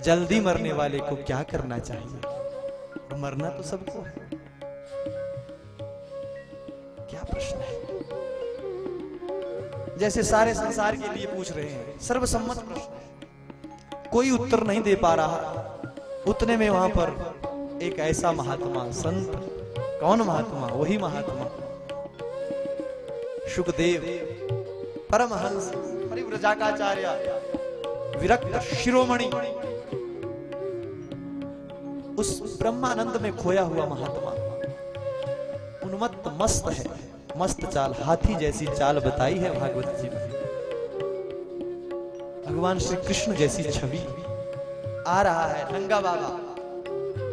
जल्दी मरने वाले को क्या करना चाहिए? मरना तो सबको है, क्या प्रश्न है? जैसे सारे संसार के लिए पूछ रहे हैं, सर्वसम्मत प्रश्न है, कोई उत्तर नहीं दे पा रहा। उतने में वहां पर एक ऐसा महात्मा संत, कौन महात्मा? वही महात्मा शुकदेव, परमहंस, परिव्रजाकाचार्य, विरक्त शिरोमणि, उस ब्रह्मानंद में खोया हुआ महात्मा, उन्मत्त मस्त है, मस्त चाल, हाथी जैसी चाल बताई है भागवत जी में। भगवान श्री कृष्ण जैसी छवि आ रहा है, नंगा बाबा,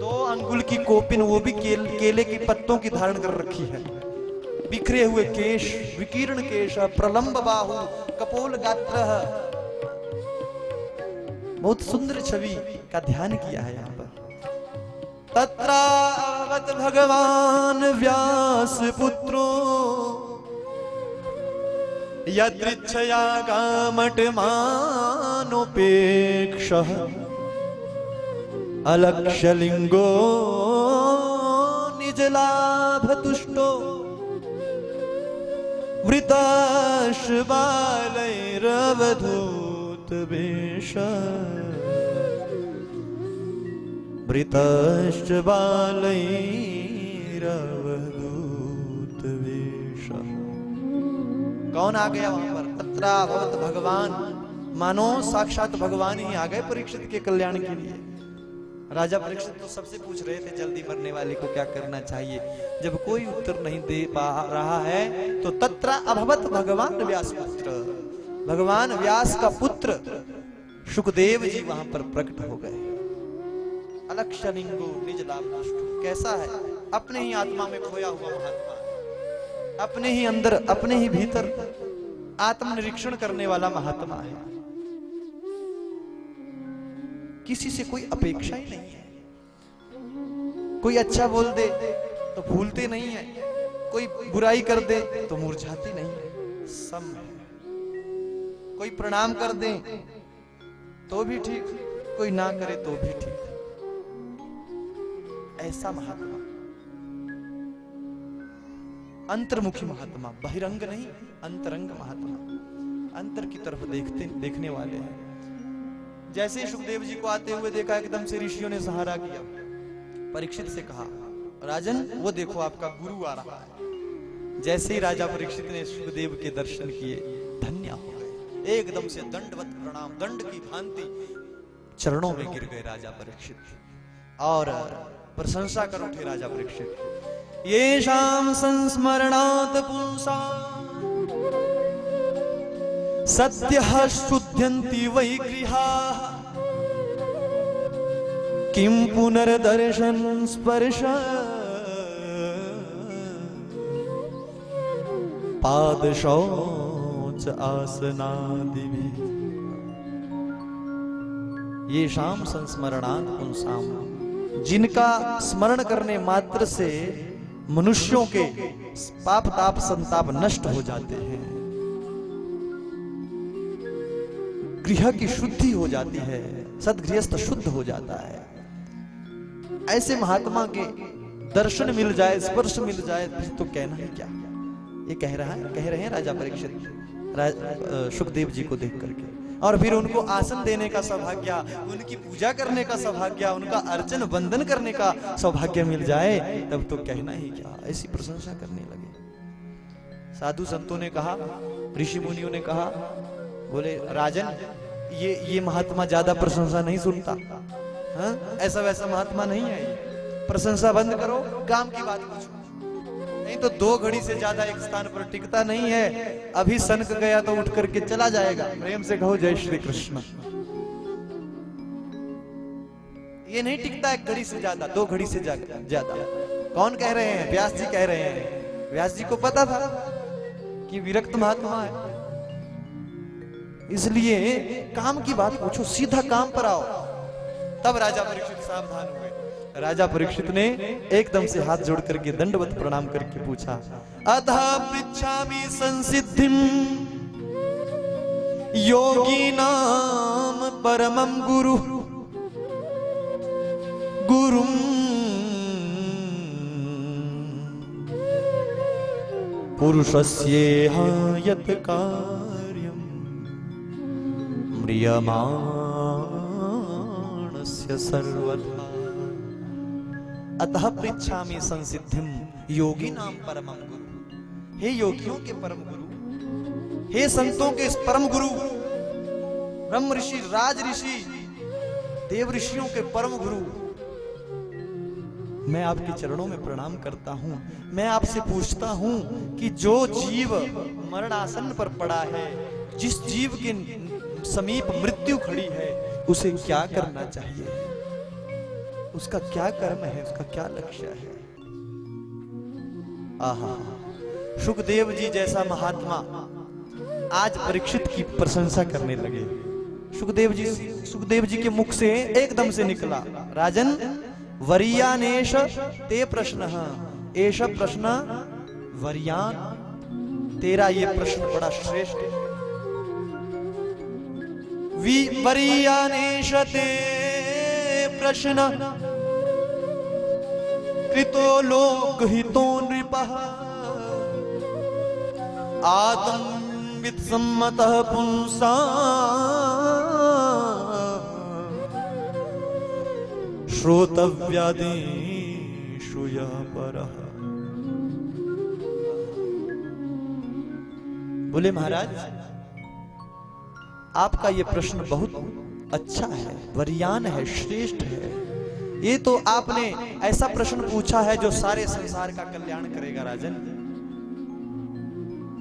2 अंगुल की कोपिन, वो भी केले के पत्तों की धारण कर रखी है, बिखरे हुए केश, विकीर्ण केश, प्रलंब बाहु, कपोल गात्र, बहुत सुंदर छवि का ध्यान किया है यहाँ पर। तत्रावत भगवान व्यास पुत्रो यदृच्छया कामटमानोपेक्षः अलक्ष्यलिंगो निजलाभतुष्टो वृताश्बालैरवधूत वेश वृताश्च बालैरवधूत वेश। कौन आ गया वहां पर? तत्राभवत भगवान, मानो साक्षात भगवान ही आ गए परीक्षित के कल्याण के लिए। राजा परीक्षित तो सबसे पूछ रहे थे जल्दी मरने वाले को क्या करना चाहिए। जब कोई उत्तर नहीं दे पा रहा है तो तत्र अभवत भगवान व्यास पुत्र, भगवान व्यास का पुत्र शुकदेव जी वहां पर प्रकट हो गए। अलक्ष्यलिंगो निज लाभतुष्टो, कैसा है? अपने ही आत्मा में खोया हुआ महात्मा, अपने ही अंदर, अपने ही भीतर आत्मनिरीक्षण करने वाला महात्मा है। किसी से कोई अपेक्षा ही नहीं है, कोई अच्छा बोल दे तो भूलते नहीं है, कोई बुराई कर दे तो मुरझाते नहीं है, सम है। कोई प्रणाम कर दे तो भी ठीक, कोई ना करे तो भी ठीक, ऐसा महात्मा, अंतर्मुखी महात्मा, बहिरंग नहीं, अंतरंग महात्मा, अंतर की तरफ देखने वाले हैं। जैसे सुखदेव जी को आते हुए देखा, एकदम से ऋषियों ने सहारा किया, परीक्षित से कहा, राजन वो देखो आपका गुरु आ रहा है। जैसे ही राजा परीक्षित ने सुखदेव के दर्शन किए, धन्य हो गए, एकदम से दंडवत प्रणाम, दंड की भांति चरणों में गिर गए राजा परीक्षित और प्रशंसा कर उठे राजा परीक्षित। येषां संस्मरणात् पुंसा सद्यः शुद्ध्यन्ति वै गृहाः किं पुनर्दर्शन स्पर्श पादशौच आसनादिभिः। येषां संस्मरणात् पुंसां, जिनका स्मरण करने मात्र से मनुष्यों के पाप ताप संताप नष्ट हो जाते हैं, गृह की शुद्धि हो जाती है, सद्गृहस्थ शुद्ध हो जाता है। ऐसे महात्मा के दर्शन मिल जाए, स्पर्श मिल जाए तो कहना है क्या। ये कह रहे हैं राजा परीक्षित सुखदेव जी को देख करके। और फिर उनको आसन देने का सौभाग्य, उनकी पूजा करने का सौभाग्य, उनका अर्चन वंदन करने का सौभाग्य मिल जाए तब तो कहना ही क्या। ऐसी प्रशंसा करने लगे। साधु संतों ने कहा, ऋषि मुनियों ने कहा, बोले राजन ये महात्मा ज्यादा प्रशंसा नहीं सुनता, हाँ? ऐसा वैसा महात्मा नहीं है, प्रशंसा बंद करो, काम की बात पूछो, नहीं तो 2 घड़ी से ज्यादा एक स्थान पर टिकता नहीं है। अभी सनक गया तो उठ करके चला जाएगा। प्रेम से कहो जय श्री कृष्ण। ये नहीं टिकता 1 घड़ी से ज्यादा, 2 घड़ी से ज्यादा। कौन कह रहे हैं? व्यास जी कह रहे हैं। व्यास जी को पता था कि विरक्त महात्मा है, इसलिए काम की बात पूछो, सीधा काम पर आओ। तब राजा परीक्षित सावधान हुए। राजा परीक्षित ने एकदम से हाथ जोड़ करके दंडवत प्रणाम करके पूछा, अतः पृच्छामि संसिद्धिम योगीनाम परमं गुरु गुरुम पुरुषस्येह यत् कार्यम् म्रियमाणस्य सर्वथा अतः पृच्छामि संसिद्धिम योगिनां परमं गुरु। हे योगियों के परम गुरु, हे संतों के परम गुरु, ब्रह्म ऋषि, राज ऋषि, देव ऋषियों के परम गुरु, मैं आपके चरणों में प्रणाम करता हूं। मैं आपसे पूछता हूं कि जो जीव मरणासन पर पड़ा है, जिस जीव के समीप मृत्यु खड़ी है, उसे क्या करना चाहिए? उसका क्या कर्म है? उसका क्या लक्ष्य है? आहा, सुखदेव जी जैसा महात्मा आज परीक्षित की प्रशंसा करने लगे। सुखदेव जी के मुख से एकदम से निकला, राजन वरीयानेश ते प्रश्न, एष प्रश्न वरीयान, तेरा ये प्रश्न बड़ा श्रेष्ठ है। वरीयानेश ते प्रश्न कृतो लोकहितो नृपः आत्मवित् सम्मतः पुंसा श्रोतव्यादेषु यः परः। बोले महाराज, आपका ये प्रश्न बहुत अच्छा है, वरीयान है, श्रेष्ठ है। ये तो आपने ऐसा प्रश्न पूछा है जो सारे संसार का कल्याण करेगा। राजन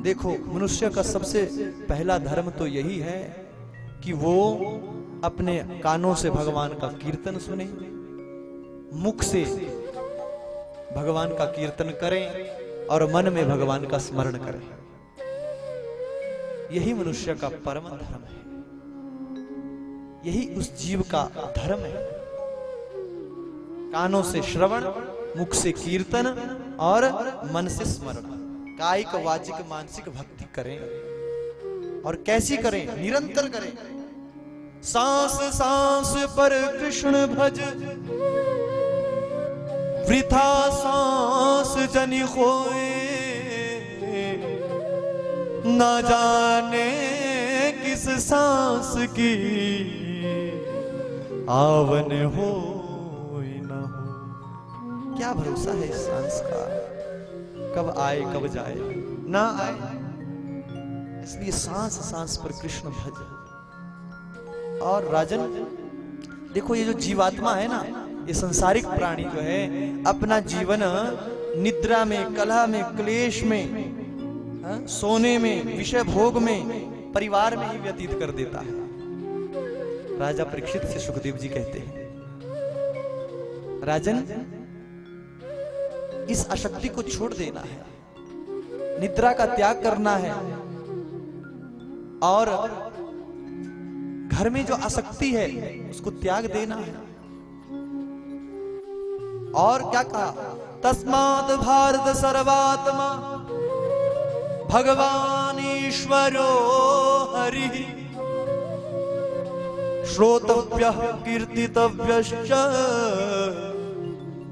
देखो, मनुष्य का सबसे पहला धर्म तो यही है कि वो अपने कानों से भगवान का कीर्तन सुने, मुख से भगवान का कीर्तन करें और मन में भगवान का स्मरण करें। यही मनुष्य का परम धर्म है, यही उस जीव का धर्म है। कानों से श्रवण, मुख से कीर्तन और मन से स्मरण, कायिक वाचिक मानसिक भक्ति करें। और कैसी करें? निरंतर करें। सांस सांस पर कृष्ण भज, वृथा सांस जनि खोए, न जाने किस सांस की आवन हो न हो। क्या भरोसा है इस सांस का, कब आए कब जाए, ना आए। इसलिए सांस सांस पर कृष्ण भज। और राजन देखो, ये जो जीवात्मा है ना, ये संसारिक प्राणी जो है, अपना जीवन निद्रा में, कलह में, क्लेश में, सोने में, विषय भोग में, परिवार में ही व्यतीत कर देता है। राजा परीक्षित से सुखदेव जी कहते हैं, राजन इस आसक्ति को छोड़ देना है, निद्रा का त्याग करना है, और घर में जो आसक्ति है उसको त्याग देना है। और क्या कहा? तस्मात् भारत सर्वात्मा भगवान ईश्वरो हरि, श्रोतव्यः कीर्तितव्यश्च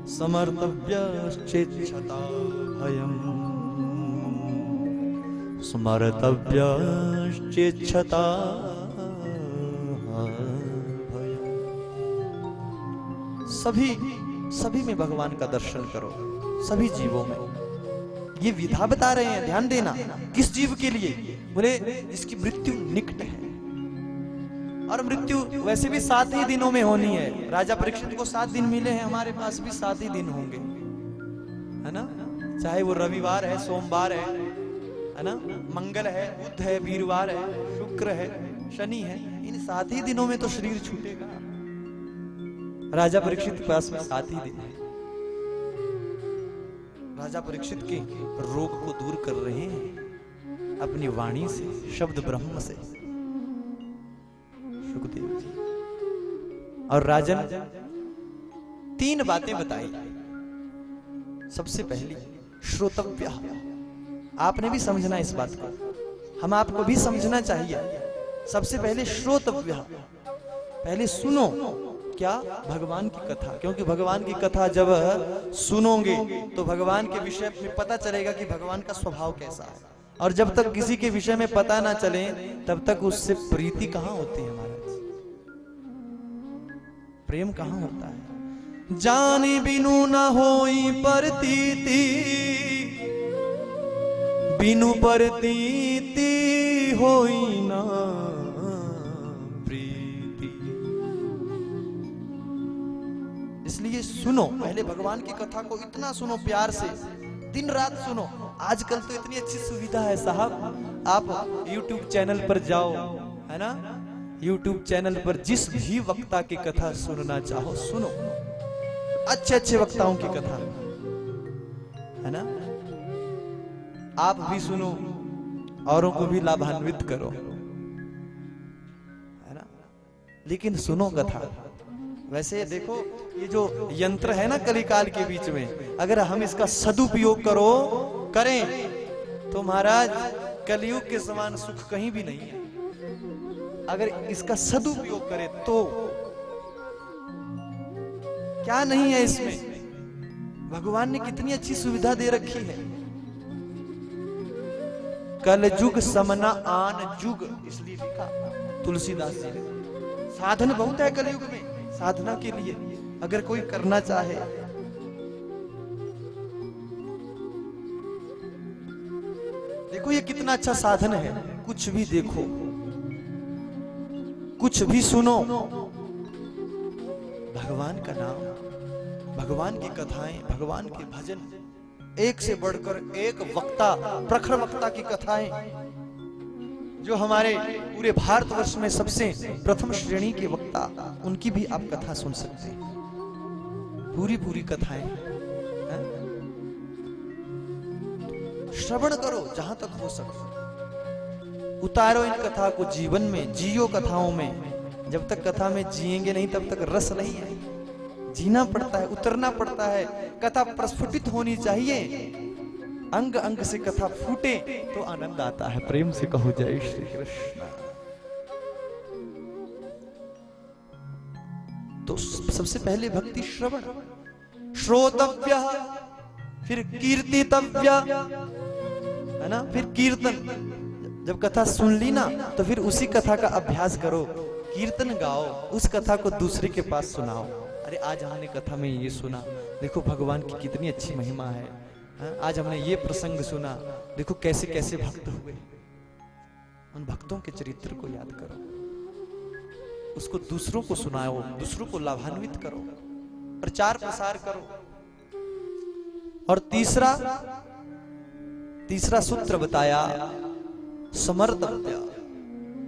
समर्तव्यश्चेच्छता भयम्, स्मर्तव्यश्चेच्छता भयम्। सभी में भगवान का दर्शन करो, सभी जीवों में। ये विधा बता रहे हैं, ध्यान देना। किस जीव के लिए? बोले जिसकी मृत्यु निकट है। और मृत्यु वैसे भी 7 ही दिनों में होनी है। राजा परीक्षित को 7 दिन मिले हैं, हमारे पास भी 7 ही दिन होंगे, है ना। चाहे वो रविवार है, सोमवार है ना, मंगल है, बुध है, वीरवार है, शुक्र है, शनि है। इन 7 ही दिनों में तो शरीर छूटेगा। राजा परीक्षित के पास में 7 ही दिन है। राजा परीक्षित के रोग को दूर कर रहे हैं अपनी वाणी से, शब्द ब्रह्म से, सुखदेव जी। और राजन 3 बातें बताई। सबसे पहली श्रोतव्य, आपने भी समझना इस बात को, हम आपको भी समझना चाहिए। सबसे पहले श्रोतव्य, पहले सुनो क्या? भगवान की कथा। क्योंकि भगवान की कथा जब सुनोगे तो भगवान के विषय में पता चलेगा कि भगवान का स्वभाव कैसा है। और जब तक किसी के विषय में पता ना चले तब तक उससे प्रीति कहां होती है महाराज, प्रेम कहां होता है। जानी बिनु न होई प्रतीति, बिनु प्रतीति होई ना प्रीति। इसलिए सुनो, पहले भगवान की कथा को इतना सुनो प्यार से, दिन रात सुनो। आजकल तो इतनी अच्छी सुविधा है साहब, आप YouTube चैनल पर जाओ, है ना, YouTube चैनल पर जिस भी वक्ता की कथा सुनना चाहो सुनो, अच्छे अच्छे वक्ताओं की कथा, है ना। आप भी सुनो, औरों को भी लाभान्वित करो, है ना, लेकिन सुनो कथा। वैसे देखो, ये जो यंत्र है ना कलिकाल के बीच में, अगर हम इसका सदुपयोग करें तो महाराज कलयुग के समान सुख कहीं भी नहीं है। अगर इसका सदुपयोग करें तो क्या नहीं है इसमें। भगवान ने कितनी अच्छी सुविधा दे रखी है। कल युग समना आन जुग, इसलिए लिखा तुलसीदास जी ने। साधन बहुत है कलयुग में साधना के लिए, अगर कोई करना चाहे। देखो ये कितना अच्छा साधन है। कुछ भी देखो, कुछ भी सुनो, भगवान का नाम, भगवान की कथाएं, भगवान के भजन, एक से बढ़कर एक वक्ता, प्रखर वक्ता की कथाएं, जो हमारे पूरे भारतवर्ष में सबसे प्रथम श्रेणी के वक्ता, उनकी भी आप कथा सुन सकते हैं। पूरी पूरी कथाएं हैं? श्रवण करो जहां तक हो सके, उतारो इन कथा को जीवन में, जियो कथाओं में। जब तक कथा में जिएंगे नहीं तब तक रस नहीं है। जीना पड़ता है, उतरना पड़ता है। कथा प्रस्फुटित होनी चाहिए, अंग अंग से कथा फूटे तो आनंद आता है। प्रेम से कहो जय श्री कृष्ण। तो सबसे पहले भक्ति श्रवण, श्रोतव्य, फिर कीर्तितव्य, है ना, फिर कीर्तन। जब कथा सुन ली ना तो फिर उसी कथा का अभ्यास करो, कीर्तन गाओ, उस कथा को दूसरे के पास सुनाओ। अरे आज हमने कथा में ये सुना, देखो भगवान की कितनी अच्छी महिमा है। आज हमने ये प्रसंग सुना, देखो कैसे कैसे भक्त हुए। उन भक्तों के चरित्र को याद करो, उसको दूसरों को सुनाओ, दूसरों को लाभान्वित करो, प्रचार प्रसार करो। और तीसरा सूत्र बताया, समर्तव्य,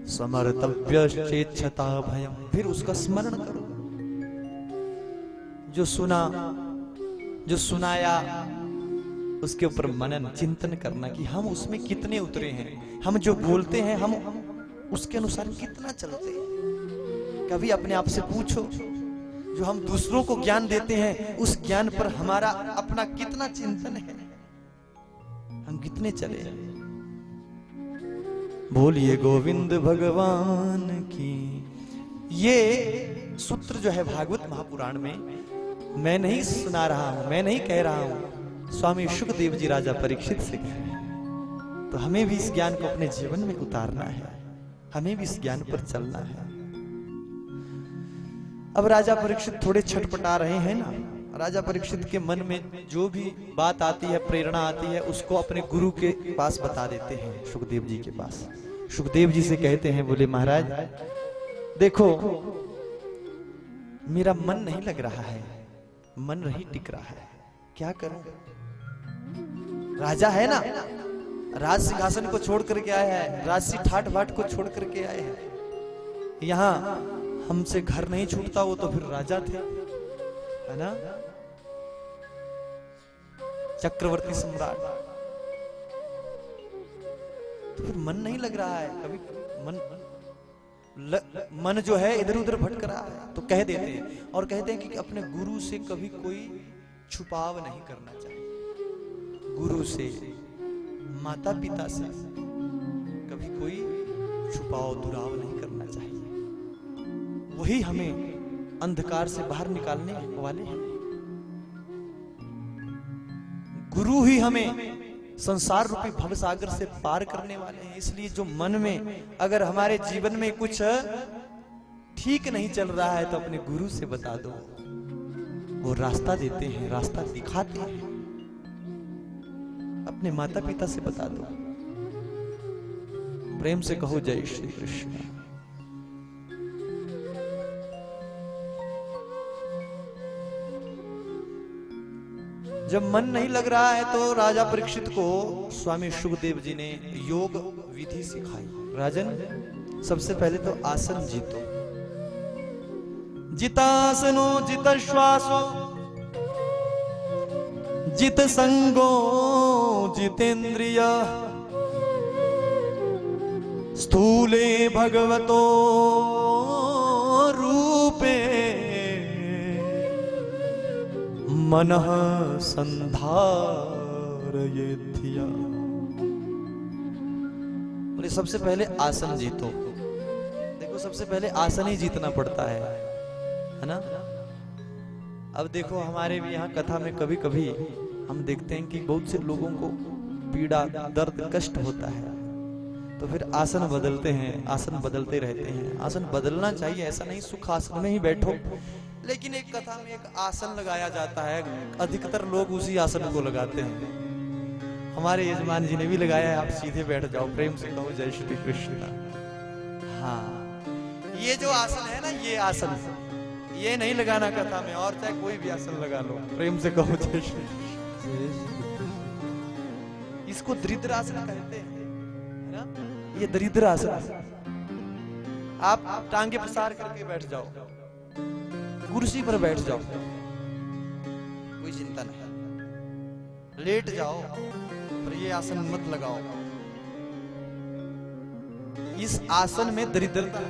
समर्तव्य चेच्छता भयम। फिर उसका स्मरण करो, जो सुना, जो सुनाया, उसके ऊपर मनन चिंतन करना कि हम उसमें कितने उतरे हैं, हम जो बोलते हैं हम उसके अनुसार कितना चलते हैं। कभी अपने आप से पूछो, जो हम दूसरों को ज्ञान देते हैं उस ज्ञान पर हमारा अपना कितना चिंतन है, हम कितने चले हैं। बोलिए गोविंद भगवान की। ये सूत्र जो है भागवत महापुराण में मैं नहीं सुना रहा हूं, मैं नहीं कह रहा हूं, स्वामी शुकदेव जी राजा परीक्षित से कह रहे हैं। तो हमें भी इस ज्ञान को अपने जीवन में उतारना है, हमें भी इस ज्ञान पर चलना है। अब राजा परीक्षित थोड़े छटपटा रहे हैं ना। राजा परीक्षित के मन में जो भी बात आती है, प्रेरणा आती है, उसको अपने गुरु के पास बता देते हैं, शुकदेव जी के पास। शुकदेव जी से कहते हैं, बोले महाराज देखो मेरा मन नहीं लग रहा है, मन नहीं टिक रहा है, क्या करूं। राजा है ना, राज सिंहासन को छोड़ करके आया है, राजसी ठाट बाट को छोड़ करके आए हैं। यहां हमसे घर नहीं छूटता, वो तो फिर राजा थे, है ना, चक्रवर्ती सम्राट। तो फिर मन नहीं लग रहा है, कभी मन जो है इधर उधर भटक रहा है। तो कह देते हैं, और कहते हैं कि अपने गुरु से कभी कोई छुपाव नहीं करना चाहिए। गुरु से, माता पिता से कभी कोई छुपाव दुराव नहीं करना चाहिए। वही हमें अंधकार से बाहर निकालने वाले हैं। गुरु ही हमें संसार रूपी भवसागर से पार करने वाले हैं। इसलिए जो मन में अगर हमारे जीवन में कुछ ठीक नहीं चल रहा है तो अपने गुरु से बता दो, वो रास्ता देते हैं, रास्ता दिखाते हैं। अपने माता पिता से बता दो, प्रेम से कहो जय श्री कृष्ण। जब मन नहीं लग रहा है तो राजा परीक्षित को स्वामी सुखदेव जी ने योग विधि सिखाई। राजन, सबसे पहले तो आसन जीतो। जितासनो जित श्वासो जित संगो जितेंद्रिय स्थूले भगवतो रूपे मनः संधारयेत्या। बोले सबसे पहले आसन जीतो। देखो सबसे पहले आसन ही जीतना पड़ता है ना। अब देखो हमारे भी यहाँ कथा में कभी कभी हम देखते हैं कि बहुत से लोगों को पीड़ा, दर्द, कष्ट होता है, तो फिर आसन बदलते हैं, आसन बदलते रहते हैं। आसन बदलना चाहिए, ऐसा नहीं सुख आसन में ही बैठो। लेकिन एक कथा में एक आसन लगाया जाता है, अधिकतर लोग उसी आसन को लगाते हैं। हमारे यजमान जी ने भी लगाया है, आप सीधे बैठ जाओ, प्रेम से कहो जय श्री कृष्ण। हाँ, ये जो आसन है ना, ये आसन, ये नहीं लगाना कथा में, और चाहे कोई भी आसन लगा लो, प्रेम से कहो जय श्री कृष्ण। इसको दरिद्रासन कहते हैं, है ना। ये दरिद्रासन, आप टांगे पसार करके बैठ जाओ, कुर्सी पर बैठ जाओ, कोई चिंता नहीं, लेट जाओ, पर ये आसन मत लगाओ। इस आसन में दरिद्रता,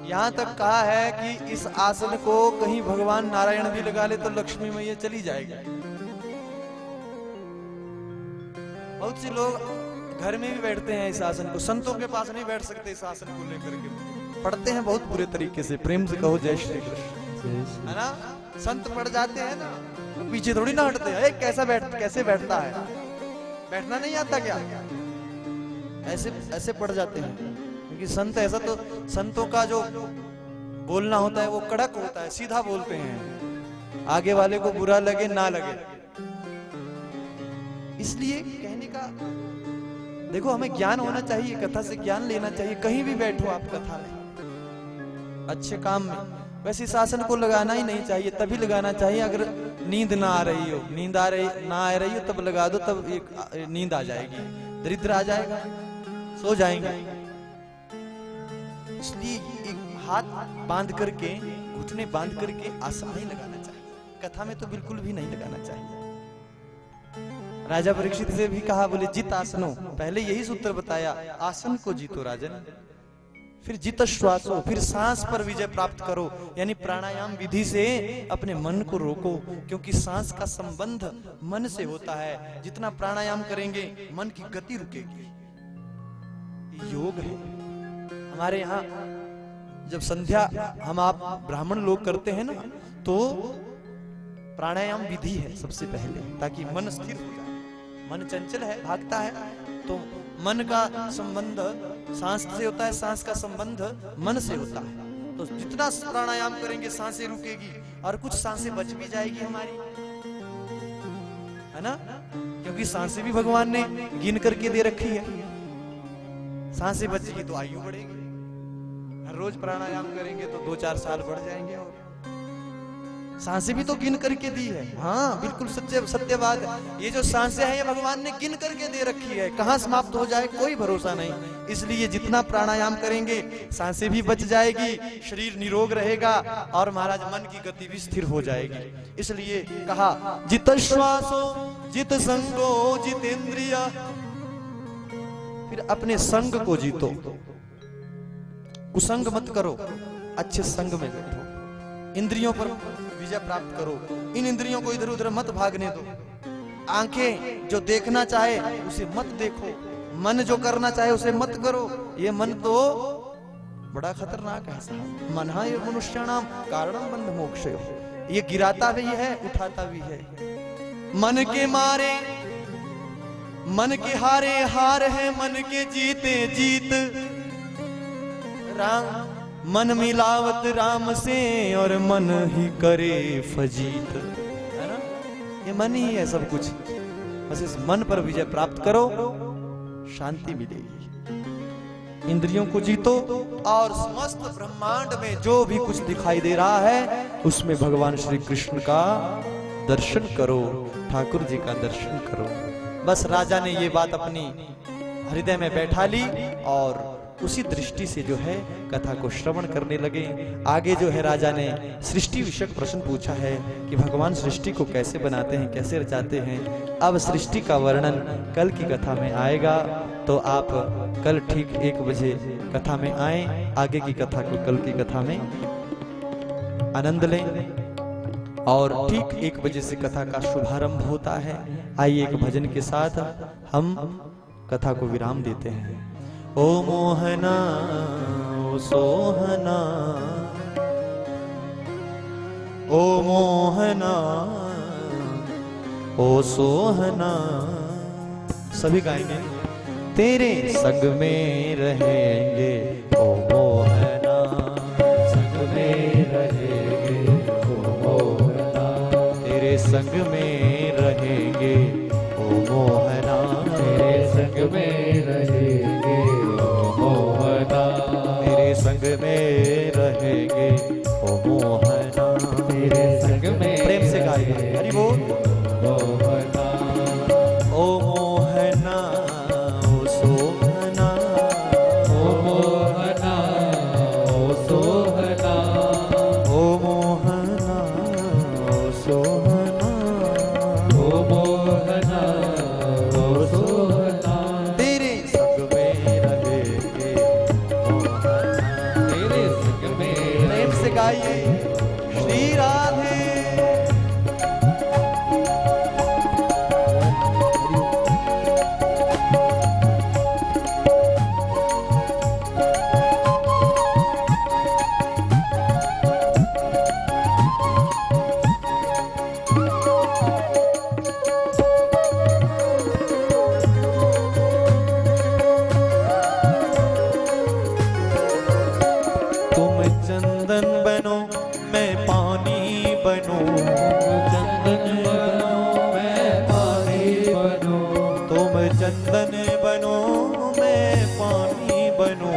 यहां तक कहा है कि इस आसन को कहीं भगवान नारायण भी लगा ले तो लक्ष्मी मैया चली जाएगी। बहुत से लोग घर में भी बैठते हैं इस आसन को, संतों के पास नहीं बैठ सकते इस आसन को लेकर के, पढ़ते हैं बहुत बुरे तरीके से। प्रेम से कहो जय श्री कृष्ण, है ना। संत पढ़ जाते हैं ना, पीछे थोड़ी ना हटते हैं, कैसे बैठता है, बैठना नहीं आता क्या, ऐसे पढ़ जाते हैं। क्योंकि संत ऐसा, तो संतों का जो बोलना होता है वो कड़क होता है, सीधा बोलते हैं, आगे वाले को बुरा लगे ना लगे। इसलिए कहने का, देखो हमें ज्ञान होना चाहिए, कथा से ज्ञान लेना चाहिए। कहीं भी बैठो आप कथा में, अच्छे काम में, वैसे इस आसन को लगाना ही नहीं चाहिए, तभी लगाना चाहिए अगर नींद ना आ रही हो, नींद आ रही हो तब लगा दो, तब एक नींद आ जाएगी, दरिद्र आ जाएगा, सो जाएंगे। इसलिए एक हाथ बांध करके, घुटने बांध करके आसन नहीं लगाना चाहिए, कथा में तो बिल्कुल भी नहीं लगाना चाहिए। राजा परीक्षित से भी कहा, बोले जित आसनो, पहले यही सूत्र बताया, आसन को जीतो राजन, फिर जित श्वासो, फिर सांस पर विजय प्राप्त करो, यानी प्राणायाम विधि से अपने मन को रोको, क्योंकि सांस का संबंध मन से होता है। जितना प्राणायाम करेंगे मन की गति रुकेगी। योग है हमारे यहाँ, जब संध्या हम आप ब्राह्मण लोग करते हैं ना, तो प्राणायाम विधि है सबसे पहले, ताकि मन स्थिर हो जाए। मन चंचल है, भागता है, तो मन का संबंध सांस से होता है, सांस का संबंध मन से होता है। तो जितना प्राणायाम करेंगे सांसें रुकेगी, और कुछ सांसें बच भी जाएगी हमारी, है ना, क्योंकि सांसें भी भगवान ने गिन करके दे रखी है। सांसें बचेगी तो आयु बढ़ेगी, हर रोज प्राणायाम करेंगे तो 2-4 साल बढ़ जाएंगे। और सांसें भी तो गिन करके दी है। हाँ बिल्कुल सत्य बात है। ये जो सांसें हैं ये भगवान ने गिन करके दे रखी है, कहाँ समाप्त हो जाए कोई भरोसा नहीं। इसलिए जितना प्राणायाम करेंगे सांसें भी बच जाएगी, शरीर निरोग रहेगा, और महाराज मन की गति भी स्थिर हो जाएगी। इसलिए कहा जित श्वासो जित संगो जितेंद्रिय, फिर अपने संग को जीतो, कुसंग मत करो, अच्छे संग में बैठो, इंद्रियों पर विजय प्राप्त करो, इन इंद्रियों को इधर उधर मत भागने दो। आंखें जो देखना चाहे उसे मत देखो, मन जो करना चाहे उसे मत करो। ये मन तो बड़ा खतरनाक है साहब। मनहा ये मनुष्याणाम कारणम बंध मोक्ष, ये गिराता भी है उठाता भी है। मन के मारे मन के हारे हार है, मन के जीते जीत। राम मन मिलावत राम से और मन ही करे फजीत, है ना? ये मन ही है सब कुछ। बस इस मन पर विजय प्राप्त करो, शांति मिलेगी। इंद्रियों को जीतो और समस्त ब्रह्मांड में जो भी कुछ दिखाई दे रहा है उसमें भगवान श्री कृष्ण का दर्शन करो, ठाकुर जी का दर्शन करो। बस राजा ने ये बात अपनी हृदय में बैठा ली और उसी दृष्टि से जो है कथा को श्रवण करने लगे। आगे जो है राजा ने सृष्टि विषयक प्रश्न पूछा है कि भगवान सृष्टि को कैसे बनाते हैं, कैसे रचाते हैं। अब सृष्टि का वर्णन कल की कथा में आएगा, तो आप कल ठीक 1 बजे कथा में आए। आगे की कथा को कल की कथा में आनंद लें और ठीक 1 बजे से कथा का शुभारंभ होता है। आइए एक भजन के साथ हम कथा को विराम देते हैं। ओ मोहना ओ सोहना, ओ मोहना ओ सोहना, सभी गाएंगे। तेरे संग में रहेंगे ओ मोहना, संग में रहेंगे ओ मोहना, तेरे संग में रहेंगे ओ मोहना, तेरे संग में रहेंगे ओ मोहना, तेरे संग में रहेंगे ओ मोहना, तेरे संग में। प्रेम से गाइए, हरि बोल। मोहना ओ मोहना ओ सोहना, ओ मोहना ओ सोहना, ओ मोहना ओ सोहना, ओ मोहना ओ सोहना, तेरे संग में रहेंगे मोहना, तेरे संग में। प्रेम से गाइए, श्री राधे। चंदन बनो मैं पानी बनूं, चंदन बनो मैं पानी बनूं, तुम चंदन बनो मैं पानी बनूं,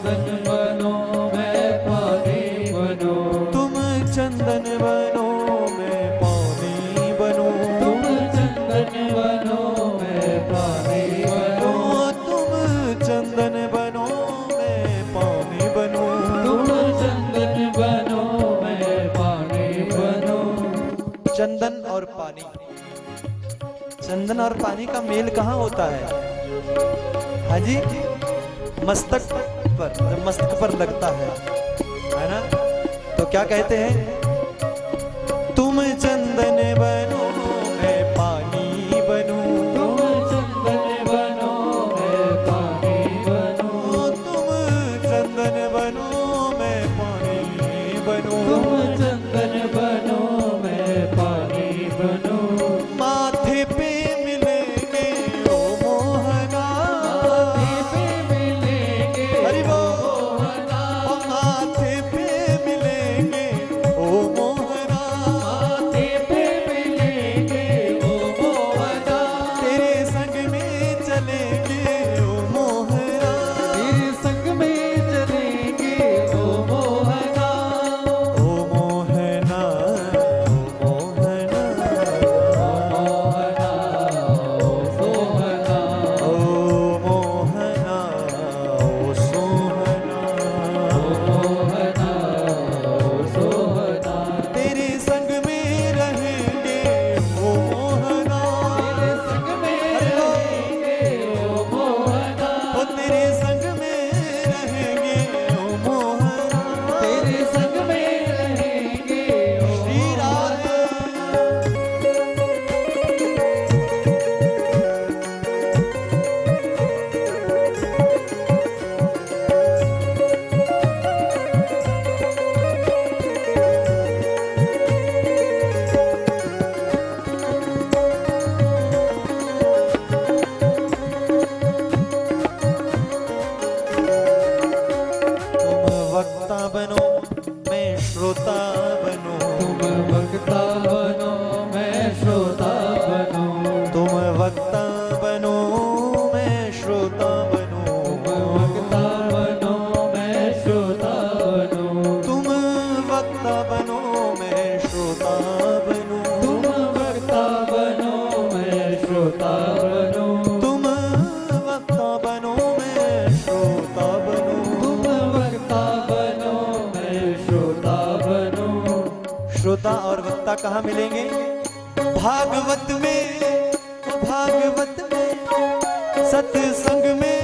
चंदन बनो मैं पानी बनूं, तुम चंदन बनो मैं पानी बनूं, तुम चंदन बनो मैं पानी बनूं, तुम चंदन बनो मैं पानी बनूं, चंदन बनो मैं पानी बनूं। चंदन और पानी, चंदन और पानी का मेल कहाँ होता है? हाँ जी, मस्तक पर, जब मस्तक पर लगता है ना, तो क्या कहते हैं? तुम चंदन बनो मैं पानी बनूं, तुम चंदन बनो मैं पानी बनूं, तुम चंदन बनो मैं पानी बनूं, तुम चंदन बनो मैं पानी बनूं। माथे पे मिलेंगे ओ मोहना, माथे पे मिलेंगे हरि बोल, माथे पे मिलेंगे ओ मोहना, माथे बनो मैं श्रोता बनूं। तुम वक्ता बनो मैं श्रोता बनूं। तुम वक्ता बनो मैं श्रोता बनूं। तुम वक्ता बनो मैं श्रोता बनूं। तुम वक्ता बनो मैं श्रोता बनूं। तुम वक्ता बनो मैं श्रोता बनूं। तुम वक्ता बनो मैं श्रोता बनूं। तुम वक्ता बनो मैं श्रोता बनूं। श्रोता और वक्ता कहाँ मिलेंगे? भागवत में, भागवत में, सत्संग में